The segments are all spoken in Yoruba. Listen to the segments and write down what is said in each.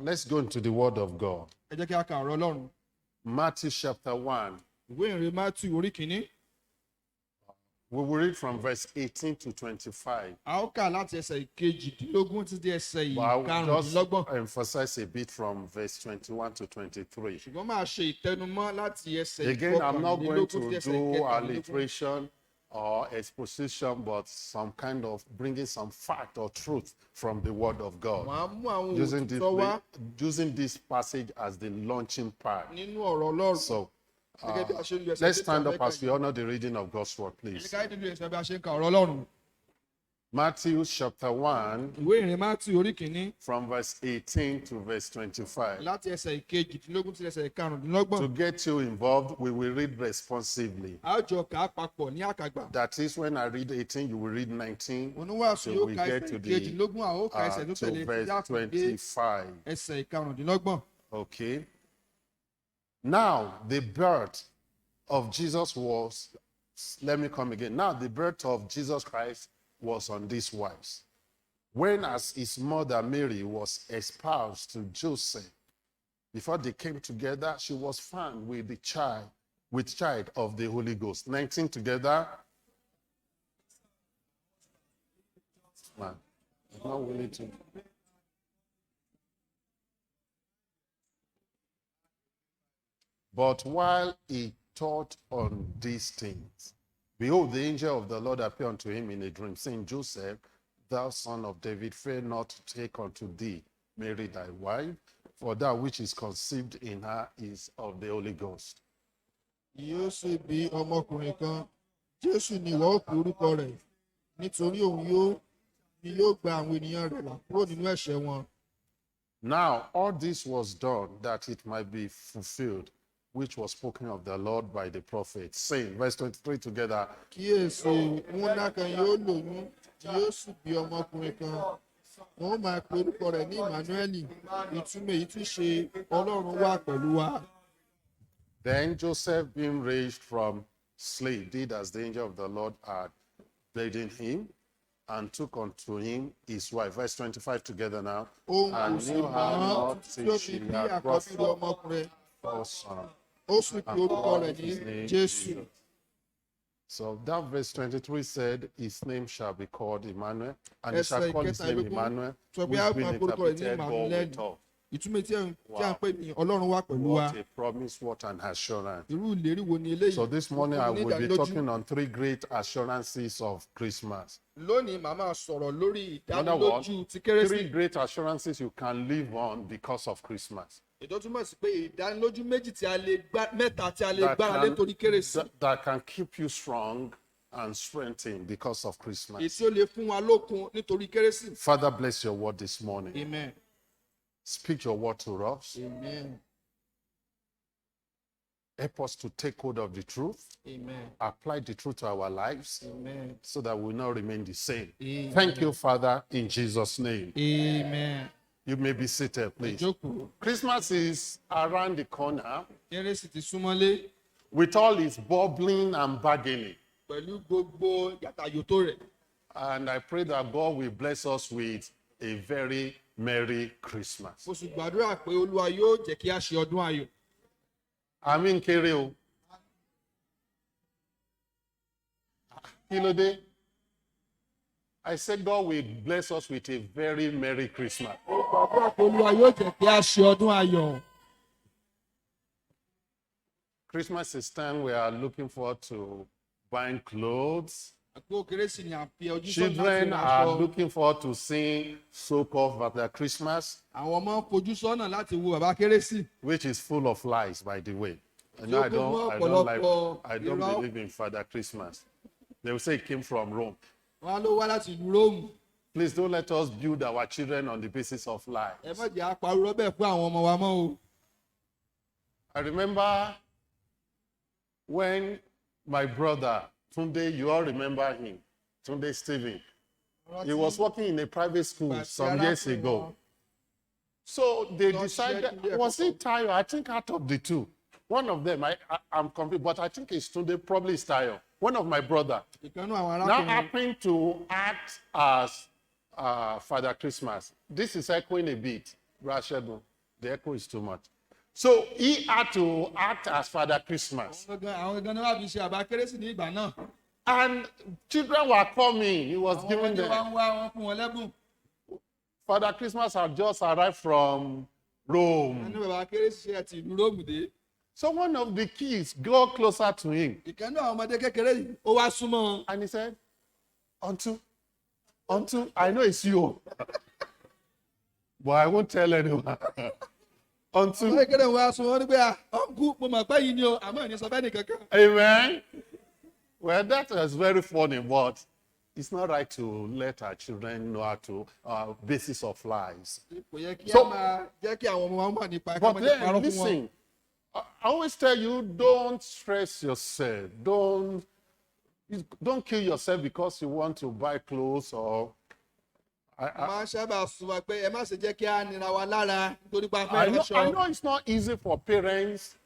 Let's go into the Word of God. ẹ jẹ́ kí a ka ọ̀rọ̀ Ọlọ́run. Matthew chapter 1. Ìwé ìrìn Matthew orí kìíní. We will read from verse 18 to 25. A ó kà láti ẹsẹ̀ ìkejìdínlógún títí ẹsẹ̀ But I will ìkarùndínlọ́gbọ̀n. just emphasize a bit from verse 21 to 23. Ṣùgbọ́n máa ṣe ìtẹnumọ́ láti ẹsẹ̀ Again, I'm not going ìkọkànlélógún to títí ẹsẹ̀ do ìkẹtàlélógún. alliteration or exposition, but some kind of bringing some fact or truth from the Word of God. Màá mú àwọn Using òtítọ́ wá this passage as the launching part. nínú ọ̀rọ̀ Ọlọ́run. So, Gẹ́gẹ́ bí a ṣe ń lo ẹsẹ̀ let's méjì stand up àbẹ́kà as we honor the reading of God's Word, yìí. please. Ẹ ká nínú ẹsẹ̀ bí a ṣe ń ka ọ̀rọ̀ Ọlọ́run. Matthew chapter 1, Ìwé ìrìn Matthew orí kìíní from verse 18 to verse 25. láti ẹsẹ̀ ìkejìdínlógún títí ẹsẹ̀ ìkarùndínlọ́gbọ̀n. To get you involved, we will read responsively. A ó jọ kà á papọ̀ ní àkàgbà. That is, when I read 18, you will read 19. Oníwàásù So yóò we ka get ẹsẹ̀ to the ìkejìdínlógún, a ó ka ẹsẹ̀ tó to tẹ̀lé verse tí a fi dé 25. ẹsẹ̀ ìkarùndínlọ́gbọ̀n. Okay. Now, the birth of Jesus was, let me come again. Now, the birth of Jesus Christ was on this wise. When as his mother Mary was espoused to Joseph, before they came together, she was found with child of the Holy Ghost. 19 together. Man, I'm not willing to. But while he thought on these things, behold, the angel of the Lord appeared unto him in a dream, saying, Joseph, thou son of David, fear not to take unto thee Mary thy wife, for that which is conceived in her is of the Holy Ghost. Yóò sì bí ọmọkùnrin kan, Jésù ni ìwọ ó pe orúkọ rẹ̀, nítorí òun ni yóò gba àwọn ènìyàn rẹ̀ là kúrò nínú ẹ̀ṣẹ̀ wọn. Now all this was done that it might be fulfilled, which was spoken of the Lord by the prophet, saying, verse 23 together, Kíyèsí, wúndà kan yóò lóyún, yóò sì bí ọmọkùnrin kan. Wọ́n máa pe orúkọ rẹ̀ ní Emmanuel, ìtumọ̀ èyí tí ṣe Ọlọ́run wà pẹ̀lú wa. Then Joseph, being raised from sleep, did as the angel of the Lord had bidden him, and took unto him his wife. Verse 25 together now. Òun kò And sì knew her mọ̀ not tí ó till fi she bí had brought àkọ́bí forth ọmọkùnrin. a son. Ó sì pe And orúkọ called rẹ̀ his ní name Jésù. Jesus. So that verse 23 said, his name shall be called Emmanuel, and he shall call his name Emmanuel, Sọ which pé a being máa pe orúkọ rẹ̀ ní interpreted God Emmanuel. with us. Ìtumọ̀ tí a ń pè ní Ọlọ́run wà pẹ̀lú wa. What a promise, what an assurance. Irú ìlérí wo ni eléyìí? So this morning I Ó fún mi ní will be ìdánilójú. talking on 3 great assurances of Christmas. Lónìí màá máa sọ̀rọ̀ lórí Another one, ìdánilójú ti 3 Kérésì. great assurances you can live on because of Christmas. Ètò túmọ̀ sí pé ìdánilójú méjì tí a lè mẹ́ta tí a lè That gbára lé torí Kérésì. that can keep you strong and strengthened because of Christmas. Èsì ó lè fún wa lókun nítorí Kérésì. Father, bless your word this morning. Amen. Speak your word to us. Amen. Help us to take hold of the truth, Amen. apply the truth to our lives, Amen. so that we will not remain the same. Amen. Thank you, Father, in Jesus' name. Amen. You may be seated, please. Ìjókòó. Christmas is around the corner Kérésì ti súnmọ́lé with all its bubbling and bargaining. pẹ̀lú gbogbo yàtàyòtó rẹ̀. And I pray that God will bless us with a very Merry Christmas. Mo sì gbàdúrà pé Olúwa yóò jẹ́ kí a ṣe ọdún ayọ̀. Àmín kéré o. Kí ló dé? I said God will bless us with a very Merry Christmas. Mo gbàdúrà pé Olúwa yóò jẹ́ kí a ṣe ọdún ayọ̀. Christmas is time we are looking forward to buying clothes. Àpò Kérésì ni à ń fi ojú sọ́nà láti Children ra are aṣọ. looking forward to seeing soak-off at their Christmas, Àwọn ọmọ ń fojú sọ́nà láti wo bàbá Kérésì. which is full of lies, by the way. And Tí ó I kún fún don't ọ̀pọ̀lọpọ̀ believe in Father Christmas. They will say it came from Rome. Wọ́n ló wá láti ìlú Róòmù. Please don't let us build our children on the basis of lies. Ẹ má jẹ́ àparọ́ bẹ́ẹ̀ fún àwọn ọmọ wa mọ́ o. I remember when my brother, Tunde, you all remember him, Tunde Stephen, he was working in a private school some years ago. So they decided, was it Tayo? I think out of the two. One of them, I'm confused, but I think it's Tunde, probably it's Tayo. One of my brother. Ìkànnì àwọn Now arákùnrin. happened to act as Father Christmas. This is echoing a bit. Rashegun, the echo is too much. So he had to act as Father Christmas. àwọn gangan náà wà fi ṣe àbá kérésì ní ìgbà náà. And children were coming. He was àwọn giving ọmọdé wa them. ń wá wọn fún wọn lẹ́bùn. Father Christmas had just arrived from Rome. ẹni bàbá kérésì ṣe àti ìlú róòmù dé. So one of the kids got closer to him. ìkànnì àwọn ọmọdé kékeré yìí ó wá súnmọ́ wọn. And he said, Uncle, I know it's you. But I won't tell anyone. Uncle. ọmọdé kékeré wá súnmọ́ wọn ní pé ọ̀nkú mo mọ̀ pé yìí ni o àmọ́ ìní sọ fẹ́ nìkankan. Amen. Well, that was very funny, but it's not right to let our children know how to basis of lies. kò yẹ kí a So- máa jẹ́ kí àwọn ọmọ wa mọ̀ nípa ẹ̀ka But ọmọdé parọ́ then, fún wọn. listen, I always tell you, don't stress yourself. Don't kill yourself because you want to buy clothes or... máa ń sábà sọ wa pé ẹ má ṣe jẹ́ kí a nira wa lára nítorí pé a I fẹ́ know ránṣọ. it's not easy for parents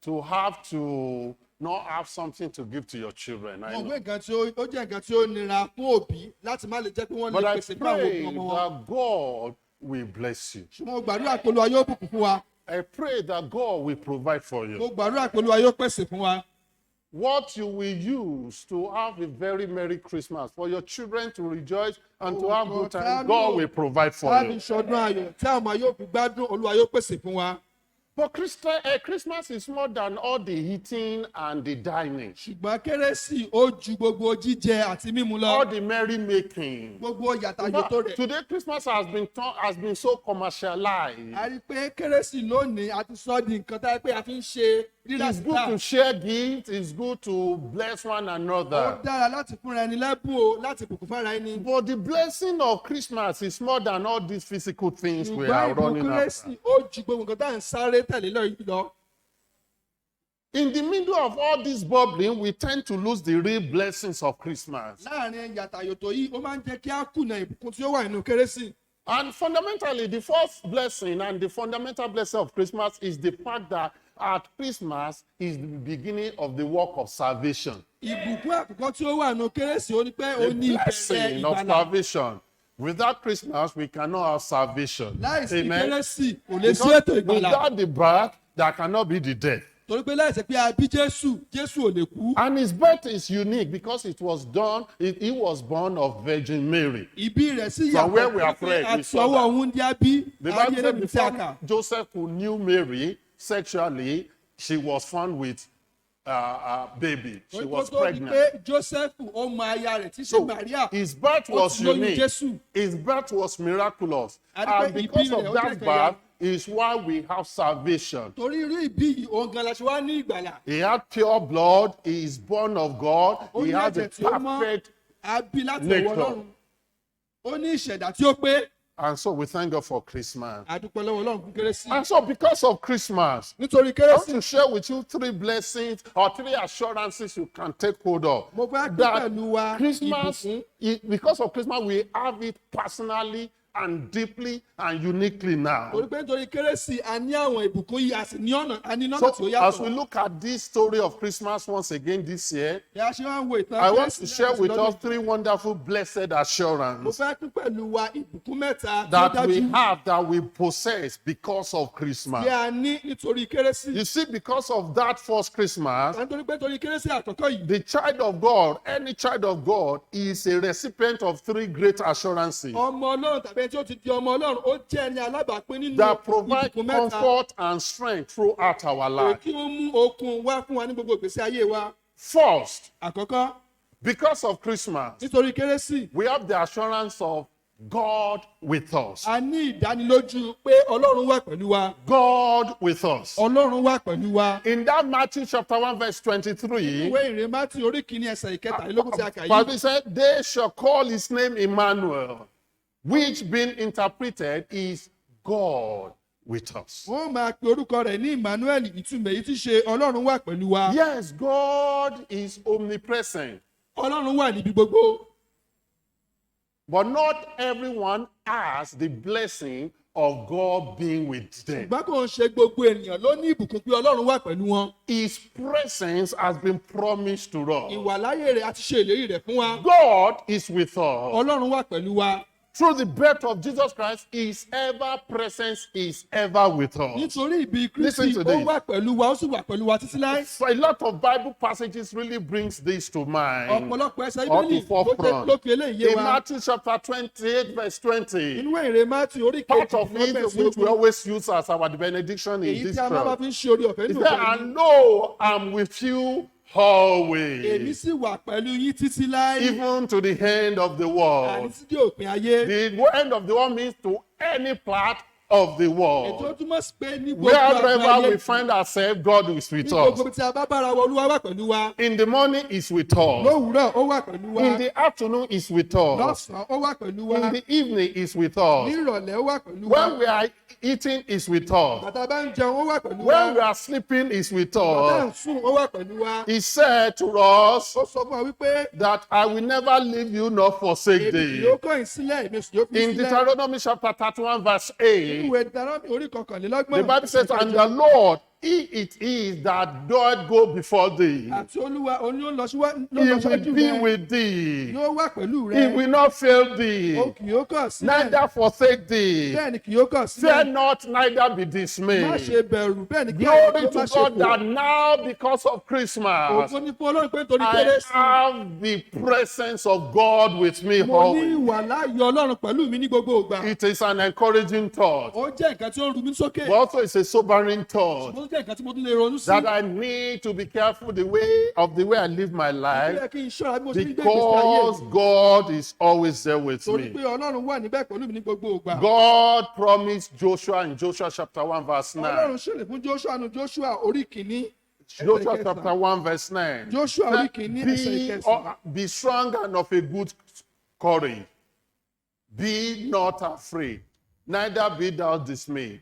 to have to not have something to give to your children. I mo know. gbé nǹkan tí ó jẹ́ nǹkan tí ó nira fún òbí láti má lè jẹ́ pé wọ́n lè But I pèsè fún àwọn pray ọmọ wọn. that God will bless you. ṣùgbọ́n mo gbàdúrà pé Olúwa yóò bùkún fún wa. I pray that God will provide for mo you. gbàdúrà pé Olúwa yóò pèsè fún wa. What you will use to have a very Merry Christmas, for your children to rejoice and to have good time, God will provide for láti you. ṣọdún ayọ̀ tí àwọn ọmọ yóò fi gbádùn Olúwa yóò pèsè fún wa. But Christmas is more than all the eating and the dining, ṣùgbọ́n kérésì ó ju gbogbo jíjẹ àti mímu all lọ. the merrymaking. gbogbo yàtàyò tó rẹ̀. Today, Christmas has been so commercialized. a rí i pé kérésì lónìí a ti sọ di nǹkan tá a pé a fi ń ṣe rírà It's good síta. to share gifts. It's good to bless one ó another. dára láti fúnra ẹni lẹ́bùn o láti bùkún fára ẹni. But the blessing of Christmas is more than all these physical things we are ṣùgbọ́n ìbùkún running kérésì after. ó ju gbogbo nǹkan tá à ń sáré tẹ̀lé lọ. In the middle of all this bubbling, we tend to lose the real blessings of Christmas. láàrin yàtàyòtò yìí ó máa ń jẹ́ kí á kùnà ìbùkún tí ó wà nínú kérésì. And fundamentally, the first blessing and the fundamental blessing of Christmas is the fact that at Christmas is the beginning of the work of salvation. ìbùkún àkọ́kọ́ tí ó wà nínú kérésì ó ní pé ó The ní ìbẹ̀rẹ̀ blessing of ìgbàlà. salvation. Without Christmas, we cannot have salvation. láìsí Amen. kérésì kò lè sí Because ètò ìgbàlà. without the birth, there cannot be the death. torí pé láìsí pé a bí Jésù ò lè kú. And his birth is unique because he was born of Virgin Mary. ìbí rẹ̀ sì From where yàtọ̀ we are pé praying, we àti saw ọwọ́ that. òun di abí The Bible ayé said lẹ́nu tí a kà. before Joseph who knew Mary sexually, she was found with a baby. She was Ó tó di pregnant. pé Jósẹ́fù ó mọ aya rẹ̀ tí ṣe So Màríà. his birth Ó was ti lóyún unique. Jésù. His birth was miraculous. A rí pé And because ìbí rẹ̀ of ó that jẹ́ birth is why we have salvation. torí irú ìbí yìí òun gan la ṣe wá ní ìgbàlà. He had pure blood. He is born of God. Ó He ní has a ẹ̀jẹ̀ tí ó mọ́ perfect. a bí láti nature. ọwọ́ Ọlọ́run. ó ní ìṣẹ̀dá tí ó pé. And so we thank God for Christmas. a dúpẹ́ lọ́wọ́ Ọlọ́run fún kérésì. And so because of Christmas, nítorí I want kérésì to share with you 3 blessings or 3 assurances you can take hold of. mo fẹ́ pín That pẹ̀lú wa Christmas, ìbùkún. because of Christmas, we have it personally and deeply and uniquely now. torí pé nítorí kérésì a ní àwọn ìbùkún yìí a sì ní ọ̀nà tí ó So as we yàtọ̀. look at this story of Christmas once again this year, bí a ṣe wá ń wo ìtàn I want kérésì to share lẹ́ẹ̀kan with sí us lọ́dún. 3 wonderful blessed mo assurances fẹ́ pín pẹ̀lú wa ìbùkún mẹ́ta tí ó that we dájú have, that we possess because of Christmas. tí a ní nítorí kérésì. You see, because of that first Christmas, nítorí pé torí kérésì àkọ́kọ́ yìí the child of God, any child of God, is a recipient of 3 great assurances ọmọ Ọlọ́run tàbí ẹni tí ó ti di ọmọ Ọlọ́run ó jẹ́ ẹni alábàápín nínú that provide ìbùkún mẹ́ta comfort and strength throughout our èyí life. tí ó mú okun wá fún wa ní gbogbo ìgbésí ayé wa. First, àkọ́kọ́ because of Christmas, nítorí kérésì we have the assurance of God with us. a ní ìdánilójú pé Ọlọ́run wà pẹ̀lú wa. God with us. Ọlọ́run wà pẹ̀lú wa. In that Matthew chapter 1 verse 23, ìwé ìrìn Mátì orí kìíní ẹsẹ̀ ìkẹtàlélógún tí a kà yìí. Bible said, they shall call his name Emmanuel, which being interpreted is God with us. wọ́n máa pe orúkọ rẹ̀ ní Emmanuel ìtumọ̀ èyí tí ṣe Ọlọ́run wà pẹ̀lú wa. Yes, God is omnipresent, Ọlọ́run wà níbi gbogbo. but not everyone has the blessing of God being with them. ṣùgbọ́n kò ń ṣe gbogbo ènìyàn ló ní ìbùkún pé Ọlọ́run wà pẹ̀lú wọn. His presence has been promised to us. ìwàláyé rẹ̀ àti ṣe ìlérí rẹ̀ fún wa. God is with us. Ọlọ́run wà pẹ̀lú wa. through the birth of Jesus Christ, his ever presence is ever with us. nítorí ìbí Listen Kristi to ó this. wà pẹ̀lú wa ó sì wà pẹ̀lú wa títí láé. So a lot of Bible passages really brings this to mind. ọ̀pọ̀lọpọ̀ ẹsẹ̀ Or Bíbélì to forefront. ló fi eléyìí yé In wa. Matthew chapter 28, verse 20, inú ìrè Mátì orí part kejì of it, which we always use as our benediction in èyí this tí a máa church, fi ń ṣe orí ọ̀fẹ́ is nínú that òfin I know I'm with you èmi always, sì wà pẹ̀lú yín títí láé even to the end of the àní world. títí òpin ayé. The end of the world means to any part of the ètò world. túmọ̀ sí pé ní gbogbo Wherever àgbáyé we find ourselves, God is with ní gbogbo us. ibi tí a bá bára wa Olúwa wà pẹ̀lú wa. In the morning, He's with us. lówùúrọ̀ ó wà pẹ̀lú wa. In the afternoon, He's with us. lọ́sàn-án ó wà pẹ̀lú wa. In the evening, He's with ní us. ìrọ̀lẹ́ ó wà pẹ̀lú wa. When we are eating, He's with us. bàtà bá ń jẹun ó wà pẹ̀lú wa. When we are sleeping, He's with bàtà ń us. sùn ó wà pẹ̀lú wa. He said to us ó sọ fún wa wípé that I will never leave you nor forsake èmi kì thee. yóò kọ̀yìn sílẹ̀ èmi sì yóò fi In sílẹ̀. Deuteronomy chapter 31, verse 8, ìwé Deuteronomy orí kọkànlélọ́gbọ̀n. the Bible says, and the Lord, He it is that doth go before thee. àti Olúwa oní ó lọ síwájú He will rẹ be with thee. yóò wà pẹ̀lú He rẹ. will not fail thee, ó kì yóò kọ̀ sílẹ̀. neither forsake thee. bẹ́ẹ̀ ni kì yóò kọ̀ Fear sílẹ̀. not, neither be má dismayed. ṣe bẹ̀rù bẹ́ẹ̀ ni kí Glory àwọn to má ṣe God that kù. now, because of Christmas, ògo ni fún Ọlọ́run pé nítorí I Kérésì. have the presence of God with me mo ní always. ìwà láàyè Ọlọ́run pẹ̀lú mi ní gbogbo ìgbà. It is an encouraging thought, ó jẹ́ nǹkan tí ó ń ru mi sókè. but also it's a sobering thought ó jẹ́ nǹkan tí mo tún lè ronú sí. that I need to be careful the way I live my ó life, yẹ kí n ṣọ́ra bí mo ṣe ń gbé ìgbésí ayé. because God is always there with torí pé me. Ọlọ́run wà níbẹ̀ pẹ̀lú mi ní gbogbo ìgbà. God promised Joshua in Joshua chapter 1 verse 9. Ọlọ́run ṣèlè fún Joshua nu Joshua orí kìíní. Joshua ẹsẹ̀ chapter ìkẹsàn-án. 1 verse 9. Joshua orí kìíní ẹsẹ̀ ìkẹsàn-án. Be strong and of a good courage. Be not afraid, neither be thou dismayed.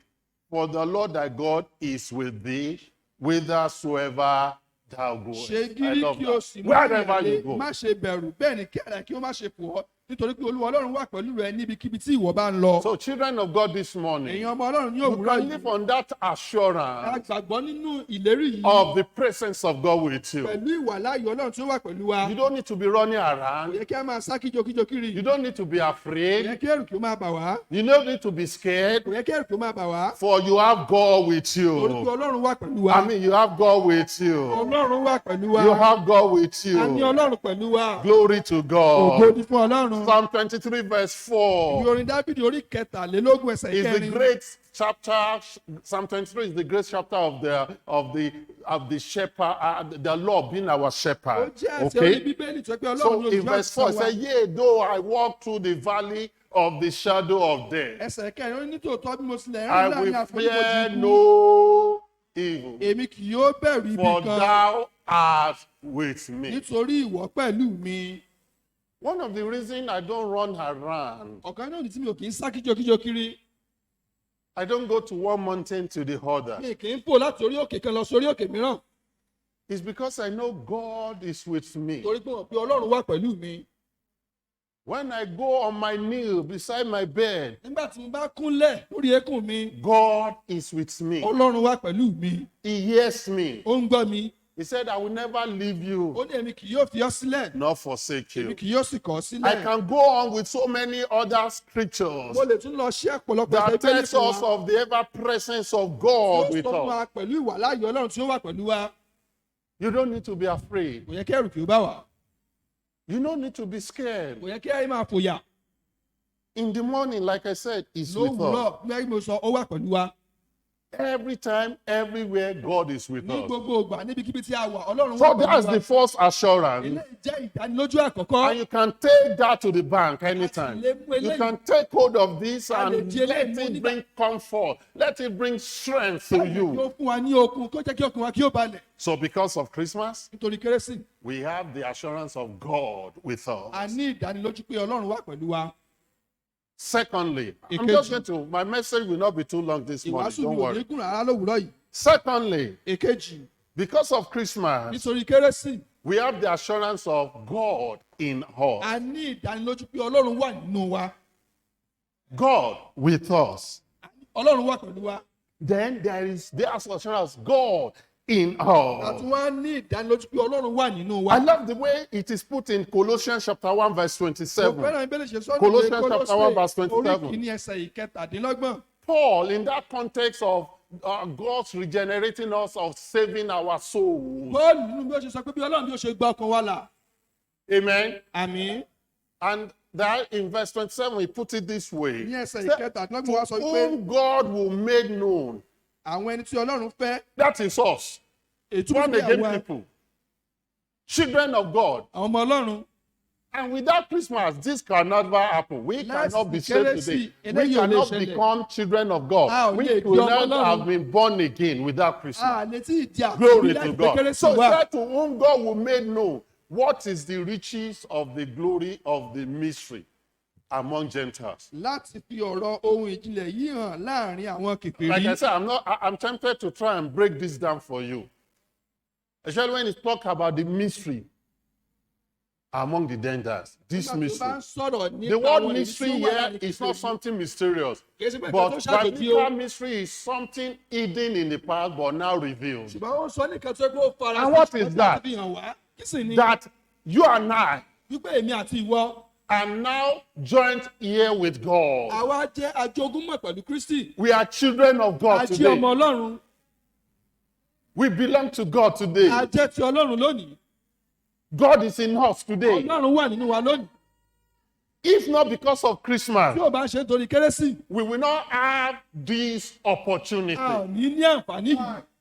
For the Lord thy God is with thee, whithersoever thou goest. ṣe I gírí love kí o that. sì mú Wherever ìyàlé you go. má ṣe bẹ̀rù bẹ́ẹ̀ ni kí ara kí ó má ṣe pọ̀ ọ́ nítorí pé Olúwa Ọlọ́run wà pẹ̀lú rẹ níbikíbi tí ìwọ bá ń lọ. So, children of God, this morning, èèyàn ọmọ Ọlọ́run ní you òwúrọ̀ can yìí live on that a assurance gbàgbọ́ nínú ìlérí yìí of the presence of God with you. pẹ̀lú ìwà láàyè Ọlọ́run tí ó wà pẹ̀lú wa. You don't need to be running kò around. yẹ kí a máa sá kíjokíjo kiri. You don't need to be kò afraid. yẹ kí ẹ̀rù kí ó máa bà wá. You don't need to be scared, kò yẹ kí ẹ̀rù kí ó máa bà wá. for you have God with torí pé you. Ọlọ́run wà pẹ̀lú wa. I mean, you have God with you. Ọlọ́run wà pẹ̀lú wa. You have God with a ní you. Ọlọ́run pẹ̀lú wa. Glory to ògo God. ni fún Ọlọ́run. Psalm 23 verse ìwé 4 orin Dábìdì orí kẹtàlélógún ẹsẹ̀ is the ìkẹrin. great chapter. Psalm 23 is the great chapter of the shepherd, the Lord being our ó shepherd. jẹ́ ẹsẹ̀ orí Okay. Bíbélì tó pé Ọlọ́run So ló in jù verse 4 it àtúnṣe wa. says, yea, though I walk through the valley of the shadow of death, ẹsẹ̀ kẹrin ó ní tòótọ́ bí mo tilẹ̀ I rìn will láàrin fear àfonífojì ikú. no evil, èmi kì yóò bẹ̀rù ibi for kan thou art with me. nítorí ìwọ pẹ̀lú mi. One of the reasons I don't run around, ọ̀kan náà ní tí mi ò kì í sá kíjokíjo kiri. I don't go to one mountain to the other, mi kì í fò láti orí òkè kan lọ sórí òkè mìíràn. is because I know God is with me. torí pé wọ́n pe Ọlọ́run wà pẹ̀lú mi. When I go on my knee beside my bed, nígbà tí mo bá kúnlẹ̀ lórí eékún mi, God is with me. Ọlọ́run wà pẹ̀lú mi. He hears me. ó ń gbọ́ mi. He said, I will never leave you ó ní èmi kì yóò fi ọ́ sílẹ̀. nor forsake èmi you. kì yóò sì kọ̀ ọ́ I sílẹ̀. can go on with so many other scriptures mo lè tún lọ ṣí ọ̀pọ̀lọpọ̀ that ẹsẹ̀ Bíbélì tells fún us wa. of the ever presence of Yóò God sọ with fún us. wa pẹ̀lú ìwà láàyè Ọlọ́run tí ó wà pẹ̀lú wa. You don't need to be afraid. kò yẹ kí ẹ̀rù kí ó bá wà. You don't need to be scared. kò yẹ kí ẹ máa fòyà. In the morning, like I said, He's with us. lówùúrọ̀ bí mo sọ ó wà pẹ̀lú wa. Every time, everywhere, God is with ní us. gbogbo ìgbà níbikíbi tí a wà Ọlọ́run So wà pẹ̀lú that's wa. the first assurance. eléyìí jẹ́ ìdánilójú àkọ́kọ́. And you can take that to the bank anytime. You can take hold of this and let it bring comfort. Let it bring strength to kí you. ó fún wa ní okun kó jẹ́ kí ọkàn wa kí ó balẹ̀. So because of Christmas, nítorí Kérésì we have the assurance of God with a us. ní ìdánilójú pé Ọlọ́run wà pẹ̀lú wa. Secondly, I'm Èkejì. just going to, my message will not be too long this morning, ìwàásù don't mi ò ní worry. gùn rárá lówùúrọ̀ yìí. Secondly, èkejì because of Christmas, nítorí Kérésì we have the assurance of God in us. a ní ìdánilójú pé Ọlọ́run wà nínú wa. God with us. Ọlọ́run wà pẹ̀lú wa. Then there's assurance, God in àti us. wá ní ìdánilójú pé ọlọ́run wà nínú wa. I love the way it is put in Colossians chapter 1 verse mo 27. fẹ́ràn ìbéèrè ṣe sọ́nù Colossians chapter 1 verse orí 27. kìíní ẹsẹ̀ ìkẹtàdínlọ́gbọ̀n. Paul, in that context of God's regenerating us, of saving our souls. bọ́ọ̀lù nínú bí ó ṣe sọ pé bí ọlọ́run bí ó ṣe gba ọkàn wa là. Amen. àmín. And that in verse 27, he put it this way. ní ẹsẹ̀ Say, ìkẹtàdínlọ́gbọ̀n wa sọ to pé whom God will make known. àwọn ẹni tí ọlọ́run fẹ́. That is us. ètùtù Born bí again àwọn people. Children of God. àwọn ọmọ ọlọ́run. And without Christmas, this can never happen. We cannot be saved today. We cannot become children of God. We will not have been born again without Christmas. Glory to God. So that to whom God will make known what is the riches of the glory of the mystery among Gentiles. láti fi ọ̀rọ̀ ohun ìjìnlẹ̀ yìí hàn láàrin àwọn kèfèrí. Like I said, I'm tempted to try and break this down for you. Especially when it's talk about the mystery among the Gentiles. This mystery. The word mystery here is not something mysterious. But biblical mystery is something hidden in the past but now revealed. And what is that? That you and I are now joined here with God. We are children of God today. We belong to God today. God is in us today. If not because of Christmas, we will not have this opportunity.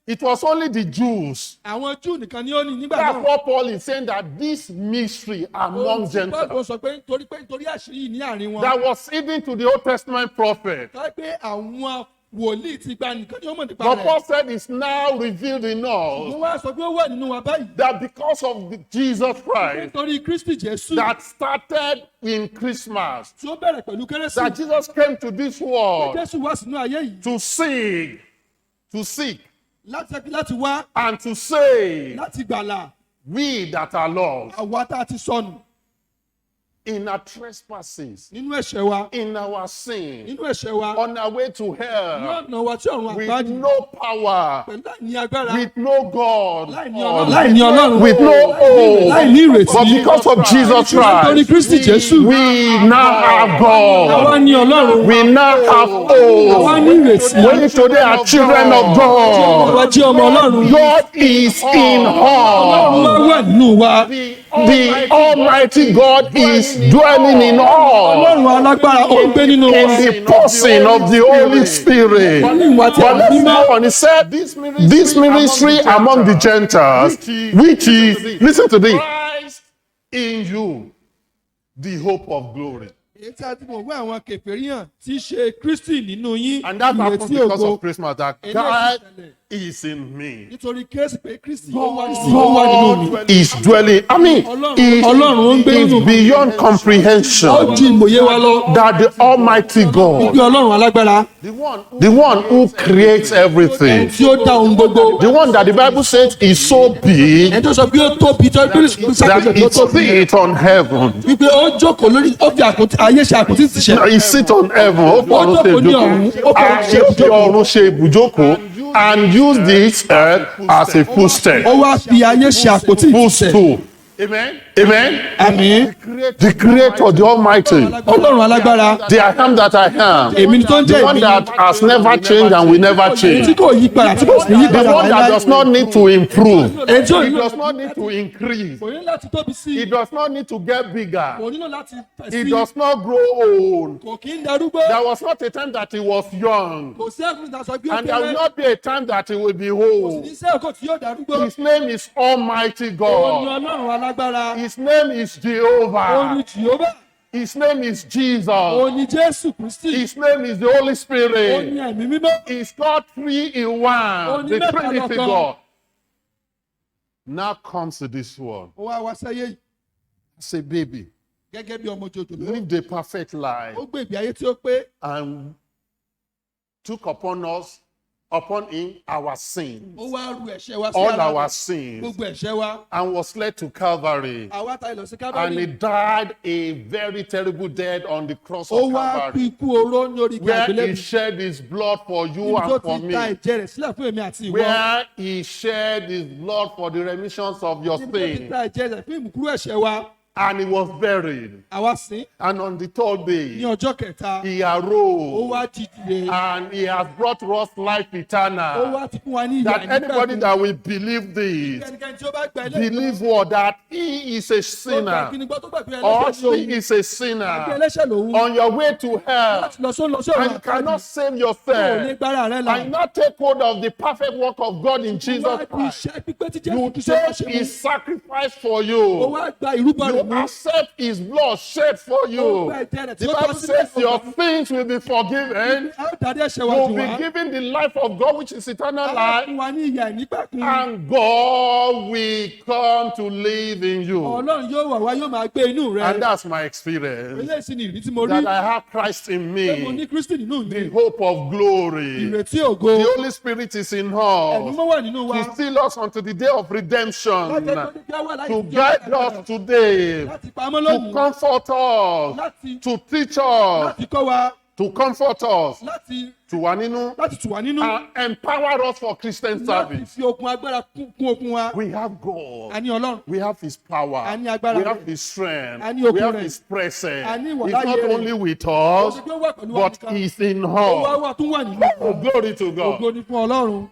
It was only the Jews. That's what Paul is saying, that this mystery among Gentiles that was hidden to the Old Testament prophet. But Paul said it's now revealed in us that because of Jesus Christ that started in Christmas, that Jesus came to this world to seek and to save we that are lost. In our trespasses, in our sin, on our way to hell, with no power, with no God, with no hope, but because of Jesus Christ, we now have God, we now have hope. We today are children of God. God is in us. The Almighty God is dwelling in us in the person of the Holy Spirit. But let's go on. He said, this ministry among the Gentiles, which is, listen to this, Christ in you, the hope of glory. And that happens because of Christmas, that God is in me. God is dwelling. I mean, it is beyond comprehension that the Almighty God, the one who creates everything, the one that the Bible says is so big that it sits on heaven. He sits on heaven. And use this earth as a footstep. Footstool. Amen. Amen. Amen. The Creator, the Almighty. The I am that I am. The one that has never changed and will never change. The one that does not need to improve. It does not need to increase. It does not need to get bigger. It does not grow old. There was not a time that he was young. And there will not be a time that he will be old. His name is Almighty God. His name is Jehovah. His name is Jesus. His name is the Holy Spirit. He's God 3 in 1. The Trinity God. Now comes to this one. Say, baby, live the perfect life and took upon us upon him our sins, ó wá ru ẹ̀ṣẹ̀ wa sí all ara our rẹ̀, sins, gbogbo ẹ̀ṣẹ̀ wa, and was led to Calvary. àwa ta ìlọ sí And he Kábàárì, died a very terrible death on the cross ó of wá kú Calvary, ikú oró ní orí igi where he àgbélébùú, shed his blood for you níbi tó and for ti ta me, ẹ̀jẹ̀ rẹ̀ sílẹ̀ fún èmi àti ìwọ, where he shed his blood for the remissions of your níbi tó ti sin, ta ẹ̀jẹ̀ rẹ̀ fún ìmùkúrú ẹ̀ṣẹ̀ wa, and he was buried. àwa sìn And on the third ní day, ọjọ́ kẹta, he ó arose, wá dìde, and he has brought us life ó eternal. wá ti fún wa ní ìyà That anybody nígbàgbọ́. that will believe this, Ẹnikẹ́ni tí ó bá gba ilé believe what? That he is a tó gba sinner, kíni gbọ́ tó gbà pé or ẹlẹ́ṣẹ̀ lòun, she is a àbí sinner, ẹlẹ́ṣẹ̀ lòun, on your way to hell, láti lọ sóun lọ sí and ọ̀run you àpáàdì, cannot save tó ò lè yourself, gbára rẹ̀ là. and not take hold of the perfect work of God in Jesus Wá di Christ. iṣẹ́ pípé tí Jésù You kìí ṣe wá take ṣe mú. his sacrifice for Ó you. wá gba ìrúbọ rẹ̀ You mú. accept his blood shed for Ó you. gba ẹ̀jẹ̀ rẹ̀ tí The ó tọ́ Bible sílẹ̀ says fún your wa. sins will be forgiven. A ó dárí ẹ̀ṣẹ̀ wa You'll jù be wá. given the life of God, which is eternal A ó life, fún wa ní ìyà ìnípẹ̀kun. and God will come to live in you. Ọlọ́run yóò wà wá, yóò máa gbé inú rẹ̀. And that's my experience. Eléyìí sì ni ìrírí tí mo rí. That I have Christ in Pé mo ní me, Kristi nínú the mi. hope of glory. Ìrètí ògo. The Holy Spirit is in Ẹ̀mí us mọ́ wà nínú wa. to seal us unto the day of redemption, Láti ẹjọ́ ní kí á wà láì to jẹ́ guide àkàrà. us today, Láti pamọ́ to lónìí. comfort us, Láti to teach us, láti kọ́ wa. to comfort us, Láti to wà nínú, láti tù wá nínú. and empower us for Christian Láti service. fi okun agbára kún okun wa. We have God. A ní Ọlọ́run. We have his power. A ní agbára We rẹ̀. have his strength. A ní We okun have rẹ̀. his presence. A ní ìwà He's láàyè not rẹ̀. only with Ó us, ṣe pé ó wà pẹ̀lú wa but nìkan. he's in Ó wá us. wà tún wà nínú. Oh, glory to God. Ògo ni fún Ọlọ́run.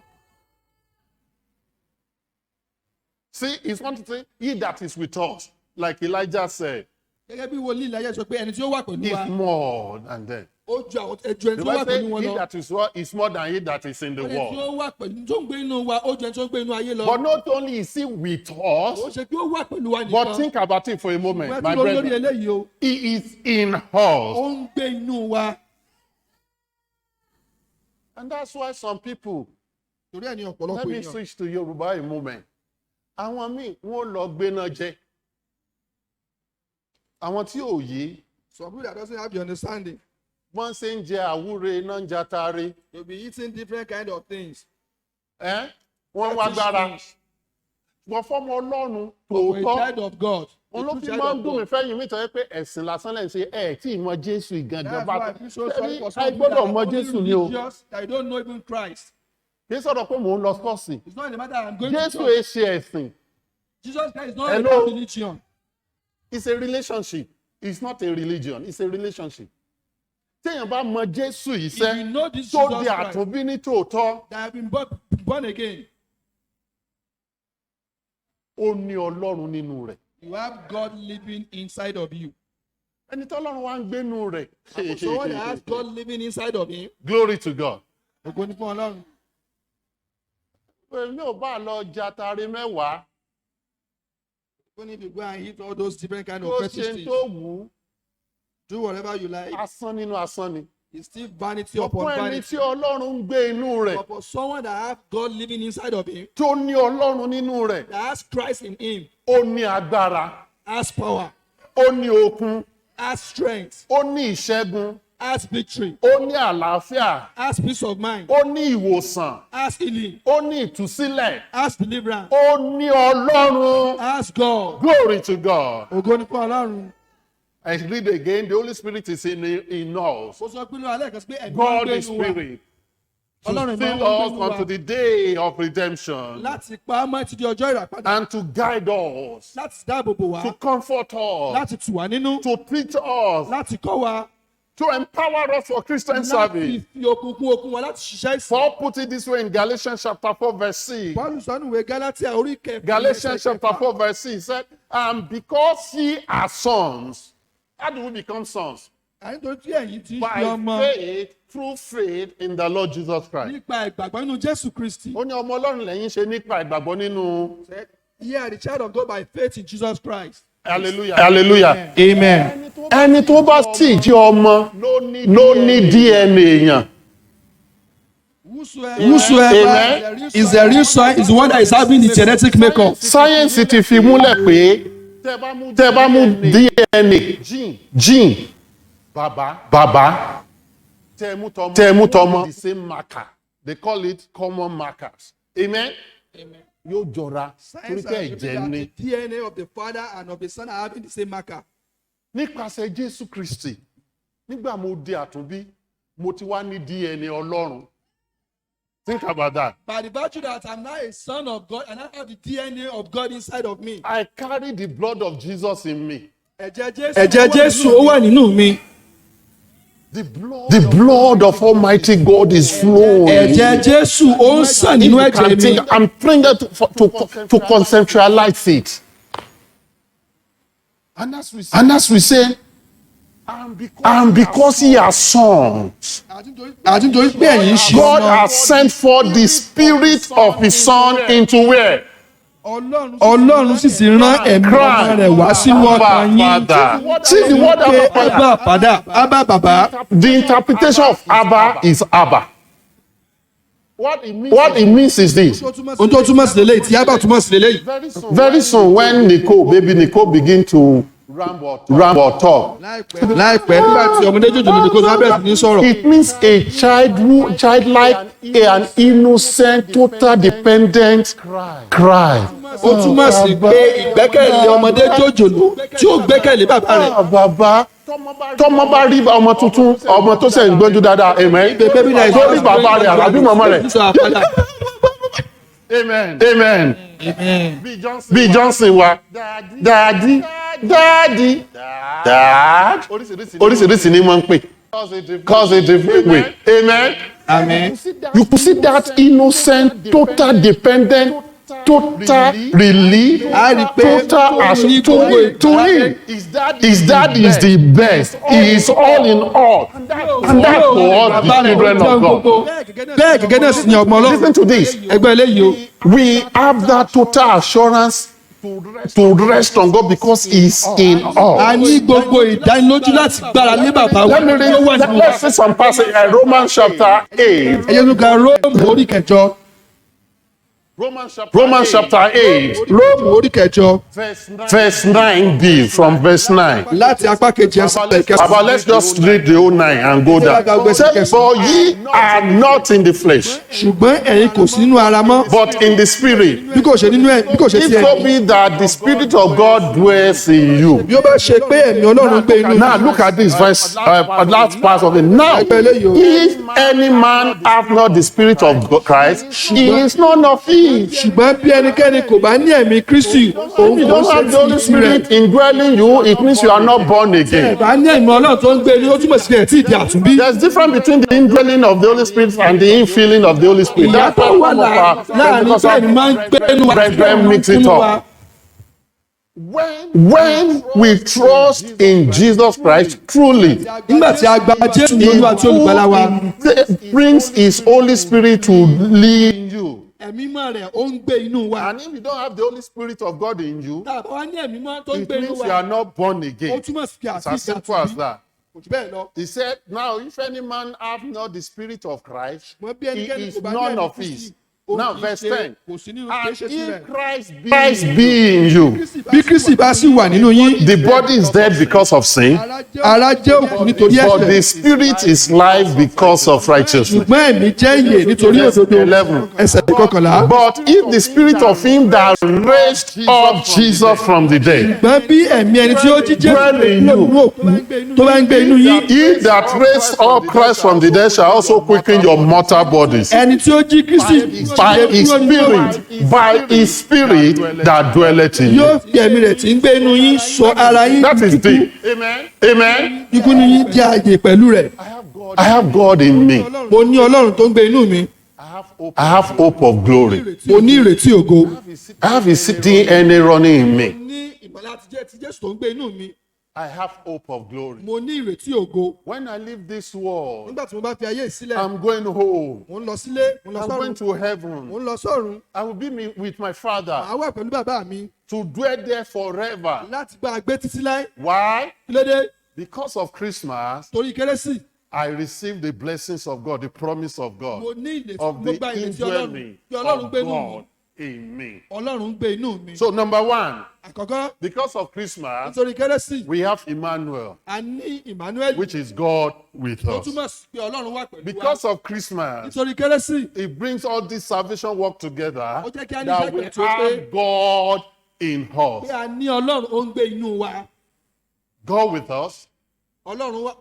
See, it's one to say, he that is with us, like Elijah said, Gẹ́gẹ́ bí wòlíì Ìláyà sọ pé ẹni tí ó wà pẹ̀lú wa, is more than them. ó ju àwọn ẹni The tí ó wà Bible pẹ̀lú says, wọn he lọ. that is what is more than he that is in the Ẹni tí world. ó wà pẹ̀lú tó ń gbé inú wa, ó ju ẹni tí ó ń gbé inú ayé lọ. But not only is he with Ó us, ṣe pé ó wà pẹ̀lú wa but nìkan. think about it for a moment, Wọ́n my ti lórí brethren. eléyìí o. He is in us. Ó ń gbé inú wa. And that's why some people, Torí ẹ̀ ní let ọ̀pọ̀lọpọ̀ me èèyàn. switch to Yoruba a moment. Àwọn míì wọ́n lọ gbéná jẹ. Àwọn tí ò yé, Some people that doesn't have the understanding, wọ́n ṣe ń jẹ àwúre iná ń jatare. they be eating different kind of things. Wọ́n wá gbára. Wọ́n fọ́mọ Ọlọ́run For a tòótọ́. child of God. a Òun ló true fi child máa ń of dùn mí God. fẹ́yìn mi tọ́ pé ẹ̀sìn lásán lẹ́yìn ṣe ẹ̀ tí ìmọ̀ Jésù ìgangan That's bá why I tó. feel so sorry for some Ẹ people that gbọ́dọ̀ are mọ only Jésù ni o. religious, that don't know even Christ. Kì í sọ̀rọ̀ pé mò ń lọ sọ́ọ̀sì. It's not in the matter I'm going to Jésù church. ẹ ṣe ẹ̀sìn. Jesus Christ is not Hello? a religion. It's a relationship. It's not a religion. It's a relationship. Téèyàn bá mọ Jésù yìí If you sẹ́, know this tó Jesus di Christ àtúnbí ní tòótọ́, that have been born again, ó ní Ọlọ́run nínú rẹ̀. you have God living inside of you. Ẹni tí Ọlọ́run wá ń gbénú rẹ̀. Someone that has God living inside of him, Glory to God. ògo ni fún Ọlọ́run. Èmi ò bá lọ jatare mẹ́wàá. Even if you go and eat all those different kind of Tó fetish ṣe ń things, tó wù ú. do whatever you like, Asán nínú asán ni. it's still vanity upon Ọ̀pọ̀ ẹni vanity. tí Ọlọ́run ń gbé inú rẹ̀. But for someone that have God living inside of him, Tó ní Ọlọ́run nínú rẹ̀. that has Christ in him, Ó ní agbára. has power, Ó ní okun. has strength, Ó ní ìṣẹ́gun. has victory, Ó ní àlàáfíà. has peace of mind, Ó ní ìwòsàn. has healing, Ó ní ìtúsílẹ̀. has deliverance, Ó ní Ọlọ́run. has God. Glory to God. Ògo ni fún Ọlọ́run. I read again, the Holy Spirit is in us. Ó sọ pé ní alẹ́ kan sí pé ẹ̀mí máa ń God gbé is inú wa Spirit. To Ọlọ́run máa ń fill gbé us inú wa unto the day of redemption. láti pa á mọ́ títí ọjọ́ ìràpadà, And to guide us. láti dáàbò bò wá, To comfort us. láti tù wá nínú, To teach us. láti kọ́ wa, To empower us for Christian láti service. fi okun wa láti ṣiṣẹ́ ìsìn. Paul put it this way in Galatians chapter 4 verse 6. Paul sọ nínú ìwé Gálátíà orí kẹfà. Galatians chapter 4 verse 6 he said, and because ye are sons, how do we become sons? Ànítorí tí ẹ̀yin ti ń By ṣe ọmọ faith, through faith in the Lord Jesus Christ. nípa ìgbàgbọ́ nínú Jésù Kristi. Ó ní ọmọ Ọlọ́run lẹ́yìn ṣe nípa ìgbàgbọ́ nínú. Ye are the child of God by faith in Jesus Christ. Hallelujah. Hallelujah. Amen. Ẹni tó bá sì jẹ́ ọmọ ló ní DNA èèyàn. Whosoever Amen. is the real son is the one that is having the genetic makeup. Sáyẹ́nsì ti fi múlẹ̀ pé tẹ́ bá mú DNA gene bàbá tẹ́ mú tọmọ the same marker They call it common markers. Amen? Yóò jọra torí Science pé has ẹ̀jẹ̀ revealed ni. that the DNA of the Father and of the Son are having the same marker. Nípasẹ̀ Jésù Kristi, nígbà mo di àtúnbí, mo ti wá ní DNA Ọlọ́run. Think about that. By the virtue that I'm now a son of God and I have the DNA of God inside of me. I carry the blood of Jesus in me. Ẹ̀jẹ̀ Jésù ó wà nínú mi. The blood of Almighty God is flowing. Ẹ̀jẹ̀ Jésù ó ń sàn nínú ẹ̀jẹ̀ mi. I'm trying to conceptualize it. And as we say, and because he has sung, Àti nítorí pé ẹ̀yin ṣe God ọmọ. has sent forth the spirit of his son into where? Ọlọ́run sì ti rán ẹ̀mí ọmọ rẹ̀ wá sínú ọkàn yín. Father. See the word Pé Abba, Father. Abba bàbá. The interpretation of Abba is Abba. What it means is this. Ohun tó túmọ̀ sí lélẹ́yìí tí Abba túmọ̀ sí lélẹ́yìí. Very soon when baby Nicole begin to ramble or talk, Láìpẹ́ nígbà tí ọmọdé jòjòló ní kó tó bẹ̀rẹ̀ sí ní sọ̀rọ̀. it means a childlike, an innocent, total dependent cry. Ó túmọ̀ sí pé ìgbẹ́kẹ̀lé ọmọdé jòjòló tí ó gbẹ́kẹ̀lé bàbá rẹ̀. Bàbá tọmọ bá rí ọmọ tuntun, ọmọ tó ṣe ń gbójú dáadáa, amen. Tó rí bàbá rẹ̀ àbí màmá rẹ̀. Amen. B. Johnson wa. Daddy. Dad. Oríṣiríṣi ni wọ́n ń pè. Cause a different way. Amen. Amen. You could see that innocent, total dependent, total relief, A rí pé total as to him. His dad is the best. He is all in all. And that's for all the children of God. Bẹ́ẹ̀ gẹ́gẹ́ náà sì ni ọmọ Ọlọ́run. Listen to this. Ẹgbẹ́ eléyìí o. We have that total assurance to rest on God because he's in all. A ní gbogbo ìdánilójú láti gbára lé bàbá wa. Let's see some passage in Romans chapter 8. Ẹyẹ ló ka Róòmù orí kẹjọ. Romans chapter 8, Róòmù orí kẹjọ. verse 9b, from verse 9. Láti apá kejì ẹsẹ̀ kẹsàn-án. But let's just read the whole 9 and go down. Say, for ye are not in the flesh, Ṣùgbọ́n ẹ̀yin kò sí nínú ara mọ́. but in the spirit. Bí kò ṣe nínú ẹ̀ bí kò ṣe If ti so ẹ̀yin. be that the spirit of God dwells in you. Bí ó bá ṣe pé ẹ̀mí Ọlọ́run gbé inú Now look at this verse, last part of it. Now, Ẹgbẹ́ eléyìí o. if any man have not the spirit of Christ, he is none of it. Ṣùgbọ́n bí ẹnikẹ́ni kò bá ní ẹ̀mí Kristi, òun If you kò don't ṣe have the Holy ti tirẹ̀. Spirit indwelling you, it means you are not born again. Bá ní ẹ̀mí Ọlọ́run tó ń gbé ní ó túmọ̀ sí ẹ̀ tí ìdí àtúnbí. There's difference between the indwelling of the Holy Spirit and the infilling of the Holy Spirit. That's why Ìyàtọ̀ wà one of our láàrin pé ẹ̀mí máa ń gbé inú wa brethren mix it up. When we trust in Jesus Christ truly, Nígbà tí a gba Jésù ní Olúwa tí olùgbàlà wa, He brings His Holy Spirit to live in you. ẹ̀mí mọ́ rẹ̀ ó ń gbé inú wa. And if you don't have the Holy Spirit of God in you, Tá a bá wá ní ẹ̀mí mọ́ tó ń it gbé inú means wa, you are not born ó again. túmọ̀ sí pé It's àti as ìdí simple as àtúnbí. that. Kò jù bẹ́ẹ̀ lọ. He said, now if any man have not the Spirit of Christ, Ṣùgbọ́n bí he ẹnikẹ́ni is kò bá ní none ẹ̀mí of Kristi, his. òun Now kì í verse ṣe- 10. kò sí nínú And kì í ṣe tirẹ̀. if Christ be in you, Bí Kristi bá sì wà nínú yín, the body is dead because of sin, ara jẹ́ òkú nítorí but the ẹ̀ṣẹ̀. Spirit is life because of righteousness. Ṣùgbọ́n ẹ̀mí jẹ́ ìyè nítorí òdodo. 11. Ẹsẹ̀ kọkànlá. But if the Spirit of him that raised up Jesus from the dead, Ṣùgbọ́n bí ẹ̀mí ẹni tí ó jí Jésù dwell in you, nínú òkú tó bá ń gbé inú yín, he that raised up Christ from the dead shall also quicken your mortal bodies ẹni tí ó jí Kristi by dìde his kúrò nínú Spirit, by his Spirit that dwelleth in yóò you. fi ẹ̀mí rẹ̀ tí ń gbé inú yín sọ ara yín That is deep. Amen. ikú ní yín di ààyè pẹ̀lú rẹ̀. I have God in me. Mo ní Ọlọ́run tó ń gbé inú mi. I have hope of glory. Mo ní ìrètí ògo. I have his DNA running in me. Ní ìmọ̀lá ti jẹ́ ti Jésù tó ń gbé inú mi. I have hope of glory. Mo ní ìrètí ògo. When I leave this world, Nígbà tí mo bá fi ayé ìsílẹ̀, I'm going home. mo ń lọ sílé, mo ń lọ I'm going sọ́run, to heaven. mo ń lọ sọ́run. I will be with my Father Màá wà pẹ̀lú bàbá mi to dwell there forever. láti gba àgbé títí láé. Why? Kí ló dé? Because of Christmas, Torí kérésì. I received the blessings of God, the promise of God, Mo ní ìrètí, of mo the gba ìrètí Ọlọ́run. indwelling Kí Ọlọ́run of gbé inú mi. God in me. Ọlọ́run ń gbé inú mi. So number one, Àkọ́kọ́, because of Christmas, nítorí kérésì, we have Emmanuel, a ní Emmanuel which is God with tó us. túmọ̀ sí pé Ọlọ́run wà pẹ̀lú wa. Because of Christmas, Nítorí kérésì, it brings all this salvation work together ó jẹ́ kí a ní that iṣẹ́ we kan tó pé have God in pé us. a ní Ọlọ́run ó ń gbé inú wa. God with us, Ọlọ́run ó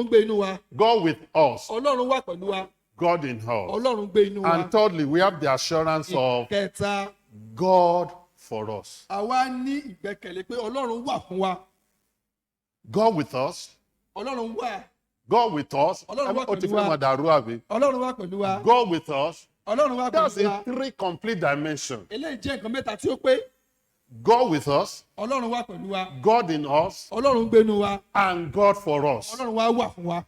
ń gbé inú wa. God with us, Ọlọ́run wà pẹ̀lú wa. God in us. Ọlọ́run gbé inú wa. And thirdly, we have the assurance of Kẹta, God for us. àwa ní ìgbẹ́kẹ̀lé pé Ọlọ́run wà fún wa. God with us, Ọlọ́run wà. God with us. Ọlọ́run wà Ó ti pẹ̀lú fẹ́ wa. máa dàrú àbí? Ọlọ́run wà pẹ̀lú wa. God with us. Ọlọ́run wà That's pẹ̀lú a wa. three complete dimension. Eléyìí jẹ́ nǹkan mẹ́ta tí ó pé God with us, Ọlọ́run wà pẹ̀lú wa. God in us, Ọlọ́run gbé inú wa. and God for us. Ọlọ́run wa wà fún wa.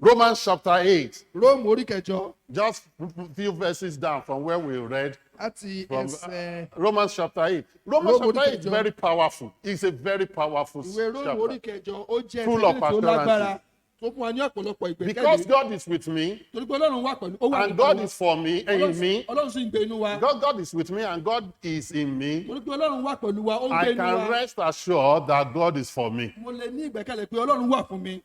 Romans chapter 8, Róòmù orí kẹjọ just a few verses down from where we read. láti From ẹsẹ̀ Romans chapter 8. Romans Róòmù chapter orí 8 is kẹjọ. very powerful. It's a very powerful ìwé Róòmù orí chapter. kẹjọ ó jẹ́ Full of ẹsẹ̀ tó lágbára assurances. tó fún wa ní ọ̀pọ̀lọpọ̀ Because ìgbẹ́kẹ̀lé. God is with me, Torí pé Ọlọ́run wà pẹ̀lú ó wà and pẹ̀lú God wa. is for me, and in me. Ọlọ́run sì ń gbé inú wa. God is with me, and God is in me. Torí pé Ọlọ́run wà pẹ̀lú wa ó ń gbé I inú can wa. rest assured that God is for me. Mo lè ní ìgbẹ́kẹ̀lé pé Ọlọ́run wà fún mi.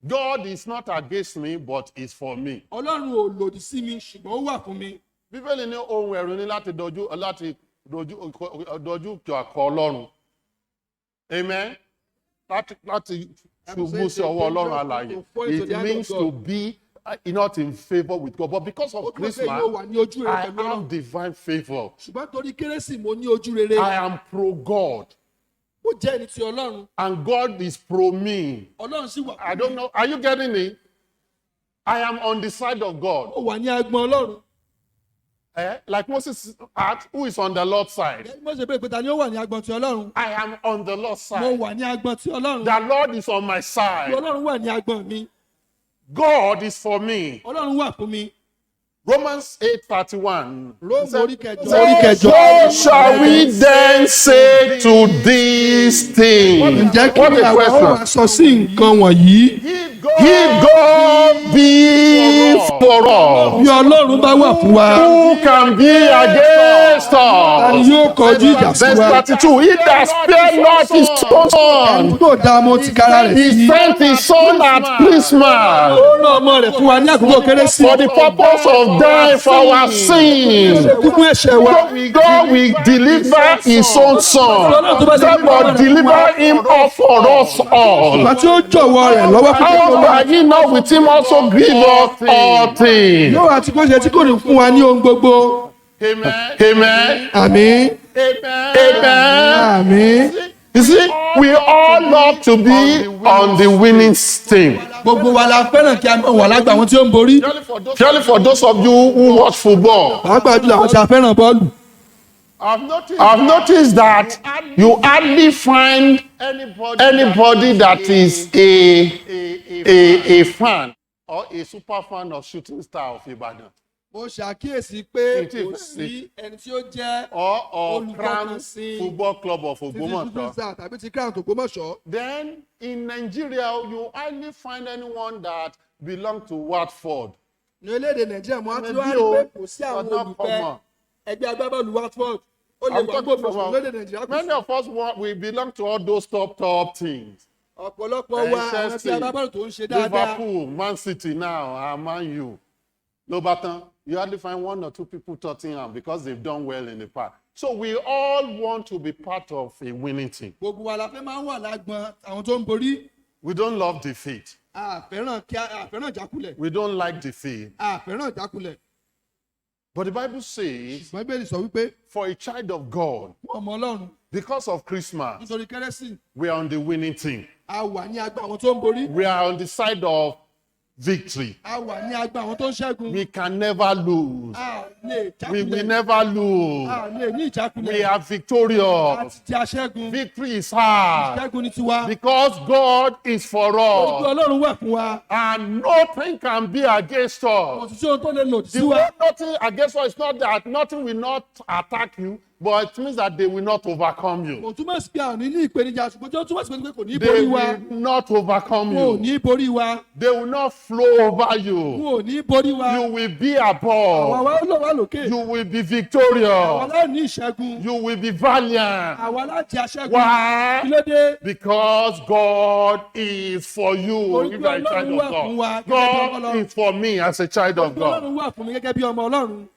God is not against me, but is for me. Ọlọ́run ò lòdì sí mi ṣùgbọ́n ó wà fún mi. Bíbélì ní ohun ẹ̀rù ní láti dojú àkọ Ọlọ́run. Amen. Láti ṣubú sí ọwọ́ Ọlọ́run alààyè. It means to be not in favor with God. But because Ó of tún fẹ́ yóò Christmas, wà ní ojú rere I pẹ̀lú Ọlọ́run. have divine favor. Ṣùgbọ́n torí kérésì mo ní ojú rere. I am pro God, Ó jẹ́ ẹni ti Ọlọ́run. and God is pro me. Ọlọ́run sì wà I fún don't mi. know. Are you getting it? I am on the side of God. Ó wà ní agbọn Ọlọ́run. Like Moses asked, who is on the Lord's side? Mo ṣe pé ìpèta ni ó wà ní agbọn ti Ọlọ́run. I am on the Lord's Mo side. wà ní agbọn ti Ọlọ́run. The Lord is on my side. Ọlọ́run wà ní agbọn mi. God is for me. Ọlọ́run wà fún mi. Romans 8:31. Róòmù orí kẹjọ. So shall we then say to these things? Ǹjẹ́ kí What ni a àwa ó wá question. sọ sí nǹkan wọ̀nyí? If God be for us, Bí Ọlọ́run bá wà fún wa, who can be against ta ni us? yóò kọjú ìjà sí Verse wa? 32. He that spared not his own son, Yóò dá ọmọ ti kára rẹ̀ he sí. sent his son at Christmas Ó rán ọmọ rẹ̀ fún wa ní àkókò kérésì. for the purpose of dying for our sins. Kúkú ẹ̀ṣẹ̀ wa. God will deliver his own son. Therefore, deliver him up for us all. Ìgbà tí ó jọ̀wọ́ rẹ̀ lọ́wọ́ fún How can he not with him also give us all things? yóò àti kó ṣe tí kò ní fún wa ní ohun gbogbo. Amen. Amen. Àmín. Amen. Àmín. You see, we all love to be on the winning team. Gbogbo wa la fẹ́ràn kí a máa wà lágbà àwọn tí ó ń borí. Surely for those of you who watch football, Pàápàá jùlọ àwọn tí a fẹ́ràn bọ́ọ̀lù. I've noticed that you hardly find anybody that is a fan or a super fan of shooting star of Ibadan Mo ṣàkíyèsí pé Ìtì kò ìfẹ́. sí ẹni tí ó jẹ́ or Crown Olùfọkànsìn. Football Club of títí Ogbomoso. Suzuka tàbí ti Crown Ògbómọ̀ṣọ́. Then in Nigeria, you hardly find anyone that belongs to Watford. Ní orílẹ̀-èdè Nàìjíríà mo á ti wá Maybe rí o, pé kò sí àwọn but not olùfẹ́ common. ẹgbẹ́ agbábọ́ọ̀lù Watford. Ó lè I'm wà talking gbogbo about- lórílẹ̀-èdè Nàìjíríà kò Many sí. of us we belong to all those top teams. Ọ̀pọ̀lọpọ̀ wa àwọn tí Chelsea, agbábọ́ọ̀lù tó ń ṣe dáadáa. Liverpool, Man City now, and Man U. Lobatan, you hardly find one or two people Tottenham because they've done well in the past. So we all want to be part of a winning team. Gbogbo wa la fẹ́ máa ń wà lágbọn àwọn tó ń borí. We don't love defeat. Àfẹ́ràn jákulẹ̀. We don't like defeat. Àfẹ́ràn jákulẹ̀. But the Bible says, Bíbélì sọ wípé for a child of God, fún ọmọ Ọlọ́run because of Christmas, nítorí kérésì we are on the winning team. a wà ní agbá àwọn tó ń borí. We are on the side of victory. A wà ní agbá àwọn tó ń ṣẹ́gun. We can never lose. A lè We will jákulẹ̀. never lose. A lè ní ìjákulẹ̀. We are victorious. Àti ti aṣẹ́gun. Victory is hard Ìṣẹ́gun ni tiwa. because God is for Olùkọ́ us, Ọlọ́run wà fún wa. and nothing can be against Kò us. sí ohun tó lè lòdì sí The wa. word nothing against us is not that nothing will not attack you. but it means that they will not overcome you. kò túmọ̀ sí pé àwọn ní ìpèníjà ṣùgbọ́n tí ó túmọ̀ sí pé kò ní They borí wa. will not overcome Wọn ò you. ní borí wa. They will not flow over you. Wọn ò ní borí wa. You will be Àwa above. wa ló wà lókè. You will be Àwa victorious. láò ní ìṣẹ́gun. You will be valiant. Àwa láti aṣẹ́gun. Why? Kí ló dé? Because God is for you. Torí If pé you are a child Ọlọ́run wà fún of wa God. gẹ́gẹ́ bí ọmọ God Ọlọ́run. is for me as a child of God. Ọlọ́run wà fún mi gẹ́gẹ́ bí ọmọ Ọlọ́run.